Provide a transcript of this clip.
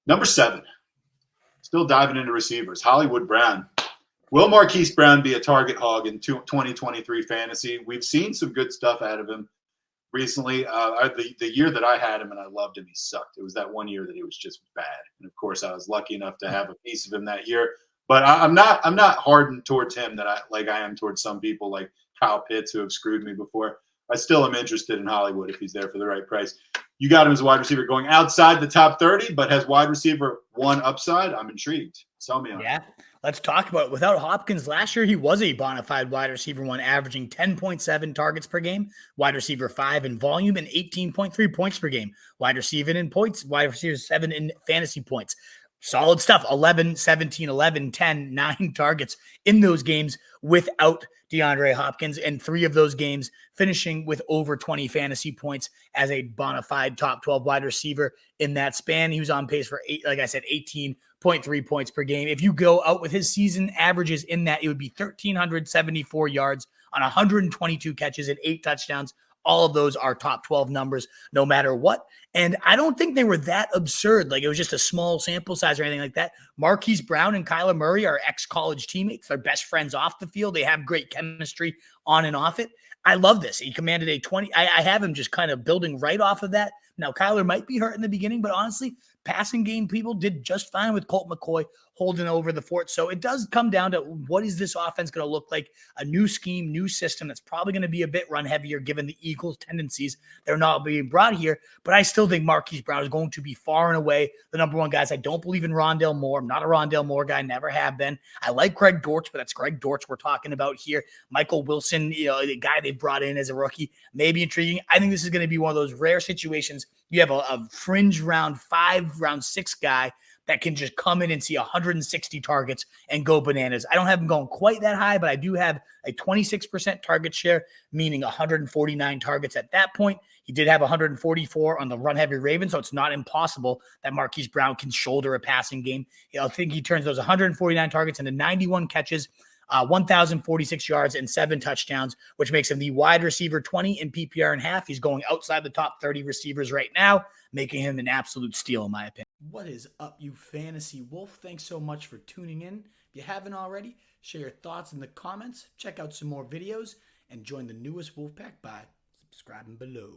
Number 7, still diving into receivers. Hollywood Brown. Will Marquise Brown be a target hog in 2023 fantasy? We've seen some good stuff out of him recently. The year that I had him and I loved him, he sucked. It was that one year that he was just bad. And of course, I was lucky enough to have a piece of him that year. But I'm not hardened towards him that I am towards some people like Kyle Pitts who have screwed me before. I still am interested in Hollywood if he's there for the right price. You got him as a wide receiver going outside the top 30, but has wide receiver 1 upside. I'm intrigued. Sell me on it. Let's talk about it. Without Hopkins last year, he was a bona fide wide receiver 1, averaging 10.7 targets per game, wide receiver 5 in volume, and 18.3 points per game. Wide receiver in points, wide receiver 7 in fantasy points. Solid stuff. 11, 17, 11, 10, 9 targets in those games without DeAndre Hopkins, and 3 of those games finishing with over 20 fantasy points as a bona fide top 12 wide receiver in that span. He was on pace for, 18.3 points per game. If you go out with his season averages in that, it would be 1,374 yards on 122 catches and 8 touchdowns. All of those are top 12 numbers, no matter what. And I don't think they were that absurd. Like it was just a small sample size or anything like that. Marquise Brown and Kyler Murray are ex-college teammates. They're best friends off the field. They have great chemistry on and off it. I love this. He commanded a 20. I have him just kind of building right off of that. Now, Kyler might be hurt in the beginning, but honestly, passing game people did just fine with Colt McCoy holding over the fort. So it does come down to what is this offense going to look like? A new scheme, new system that's probably going to be a bit run heavier given the Eagles' tendencies. They're not being brought here, but I still think Marquise Brown is going to be far and away the number 1 guys. I don't believe in Rondale Moore. I'm not a Rondale Moore guy, never have been. I like Greg Dortch, but that's Greg Dortch we're talking about here. Michael Wilson, the guy they brought in as a rookie, maybe intriguing. I think this is going to be one of those rare situations. You have a fringe round 5, round 6 guy that can just come in and see 160 targets and go bananas. I don't have him going quite that high, but I do have a 26% target share, meaning 149 targets at that point. He did have 144 on the run-heavy Ravens, so it's not impossible that Marquise Brown can shoulder a passing game. I think he turns those 149 targets into 91 catches, 1,046 yards and 7 touchdowns, which makes him the wide receiver 20 in PPR and half. He's going outside the top 30 receivers right now, making him an absolute steal in my opinion. What is up, you fantasy wolf? Thanks so much for tuning in. If you haven't already, share your thoughts in the comments, check out some more videos, and join the newest Wolfpack by subscribing below.